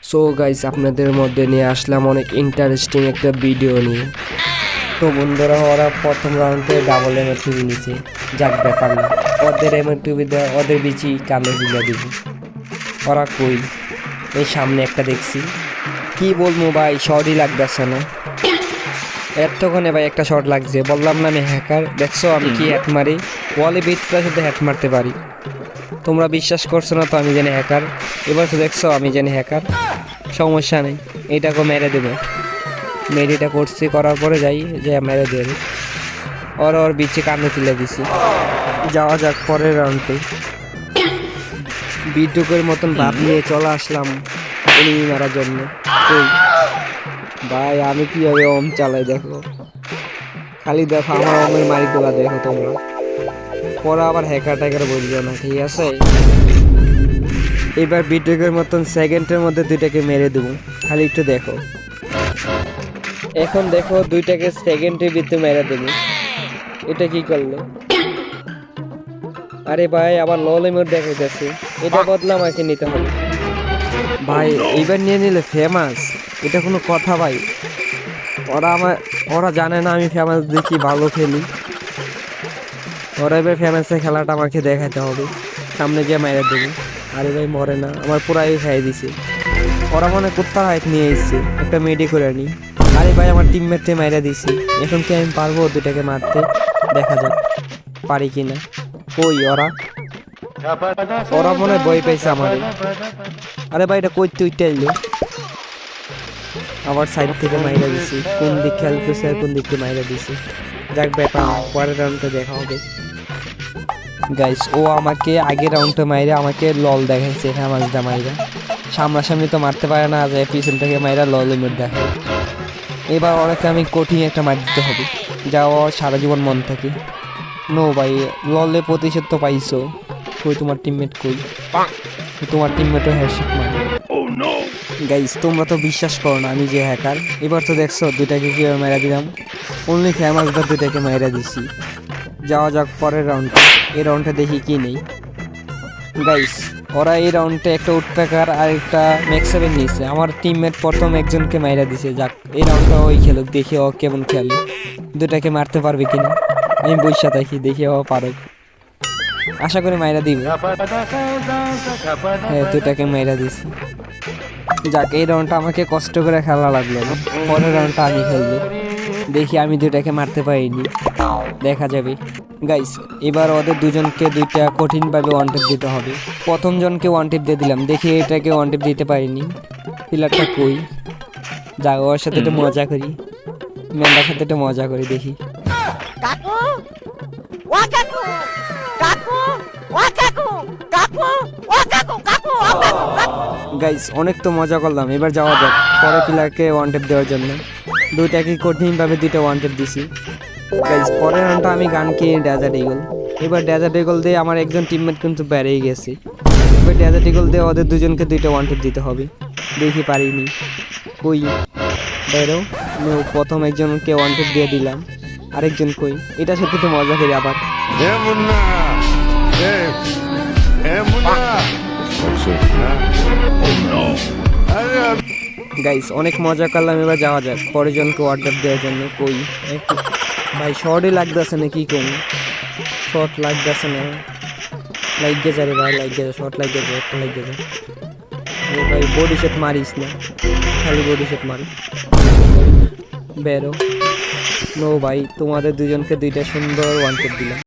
So guys, আপনাদের মধ্যে নিয়ে আসলাম অনেক ইন্টারেস্টিং একটা ভিডিও নিয়ে। তো বন্ধুরা, ওরা প্রথম রাউন্ডে ডাবল এমএ2 নিছে। যাক, ব্যাপার না, ওদের এমএ2 দেওয়া ওদের বিচি কামে দিলে দিব। ওরা কই? এই সামনে একটা দেখছি। কি বলবো ভাই, শর্টই লাগতেছে না। এতক্ষণে ভাই একটা শর্ট লাগছে। বললাম না আমি হ্যাকার। দেখছো আমি কি হ্যাক মারি? ওয়ালে বিটটা শুধু হ্যাক মারতে পারি। তোমরা বিশ্বাস করছো না তো আমি জানি হ্যাকার। এবার তো দেখছো আমি জানি হ্যাকার। সমস্যা নেই, এইটাকে মেরে দেবো। মেরিটা করছি, করার পরে যাই যে মেরে দেবে। ওর বিচে কানে তুলে দিছি। যাওয়া যাক পরের রাউন্ডে। বিদ্যুকের মতন ভাব নিয়ে চলে আসলাম এনিমি মারার জন্য। কই ভাই, আমি কিভাবে ওম চালাই দেখো। খালি দেখো আমার ওমের মারিগুলা দেখো তোমরা। পরে আবার হ্যাকার ট্যাকার বলবে না, ঠিক আছে? এবার বিদ্যুকের মতন সেকেন্ডের মধ্যে দুইটাকে মেরে দেবো। খালি একটু দেখো। এখন দেখো দুইটাকে সেকেন্ডের ভিতরে মেরে দেবো। এটা কি করলো? আরে ভাই, আবার ললিমোর দেখাইতেছে। এটা বদলা আমাকে নিতে হবে ভাই। এইবার নিয়ে নিলে ফেমাস, এটা কোনো কথা ভাই? ওরা জানে না আমি ফেমাস দেখি ভালো খেলি। ওরা এবার ফেমাসের খেলাটা আমাকে দেখাতে হবে। সামনে গিয়ে মেরে দেবো। আরে ভাই, মরে না, আমার পুরাই খাই দিছে। ওরা মনে কুত্তার হাইট নিয়ে এসছে, একটা মেডি করে নি। আরে ভাই, আমার টিমমেটকে মাইরা দিছি। এখন কি আমি পারবো দুটাকে মারতে? দেখা যাক পারি কিনা। কই ওরা? ওরা মনে হয় ভয় পাইছে আমারে। আরে ভাই, এটা কই তুই টাইলো? আবার সাইড থেকে মাইরা দিছি। কোন দিক খেয়াল করছে আর কোন দিককে মাইরা দিছি। যাক, ব্যাপার না, পরের রাউন্ডে দেখা হবে। গাইস, ও আমাকে আগের রাউন্ডে মাইরা আমাকে লল দেখাইছে। ফেমাসটা মাইরা সামনাসামনি তো মারতে পারে না, যে পিছন থেকে মাইরা লল ইমোট দেখায়। এবার ওরাকে আমি কঠিন একটা মার দিতে হবে, যা ও সারা জীবন মন থাকে। নো ভাই, ললে প্রতিশোধ তো পাইছো। কই তোমার টিমমেট? কই তোমার টিমমেটও হ্যাশিট মারে। গাইস, তোমরা তো বিশ্বাস করো না আমি যে হ্যাকার। এবার তো দেখছো দুইটাকে কীভাবে মেরা দিলাম। অনলি ফেমাসদের দুইটাকে মেরা দিছি। যাওয়া যাক পরের রাউন্ডে। এই রাউন্ডে দেখি কি নেই। গাইস, ওরা এই রাউন্ডে একটা উডপ্যাকার আর একটা ম্যাক্স7 নিয়েছে। আমার টিমমেট প্রথম একজনকে মাইরা দিছে। যাক, এই রাউন্ডটা ওই খেলুক, দেখি ও কেমন খেলে। দুটাকে মারতে পারবে কিনা আমি বইসা থাকি, দেখি ও পারে। আশা করি মাইরা দিব। হ্যাঁ, দুটাকে মাইরা দিছি। যাক, এই রাউন্ডটা আমাকে কষ্ট করে খেলা লাগলো না। পরের রাউন্ডটা আমি খেলবো। দেখি আমি দুটাকে মারতে পারিনি, দেখা যাবে। গাইস, এবার ওদের দুজনকে দুইটা কঠিনভাবে ওয়ান টিপ দিতে হবে। প্রথম জনকে ওয়ান টিপ দিয়ে দিলাম। দেখি এটাকে ওয়ান টিপ দিতে পারিনি। পিলারটা কই? যা, ওর সাথে একটু মজা করি। মেন্দার সাথে একটু মজা করি, দেখি। গাইস, অনেক তো মজা করলাম। এবার যাওয়া যাক পরে পিলারকে ওয়ান টিপ দেওয়ার জন্য। দুইটাকে কঠিনভাবে দুইটা ওয়ান টিপ দিছি। গাইস, পরের রাউন্ডটা আমি গান কিনে ডেজার্ট ইগল। এবার ডেজার্ট ইগল দিয়ে আমার একজন টিমমেট কিন্তু বেড়েই গেছে। এবার ডেজার্ট ইগল দিয়ে ওদের দুজনকে দুইটা ওয়ান টিপ দিতে হবে। দেখি পারিনি। কই বেরো। প্রথম একজনকে ওয়ান টিপ দিয়ে দিলাম। আরেকজন কই? এটা সত্যি তো মজা করি আবার। গাইস, অনেক মজা করলাম। এবার যাওয়া যাক পরের জনকে ওয়ার্ডার দেওয়ার জন্য। কই ভাই, শর্টই লাগতেছে না, কি কম শর্ট লাগতেছে না। লাইক গে যারে ভাই, লাইক গে শর্ট লাইক গে একটা লাইক গে। ভাই, বডি শট মারিস না, খালি বডি শট মারি। বেরো। নো ভাই, তোমাদের দুজনকে দুইটা সুন্দর ওয়ান টিপ দিলাম।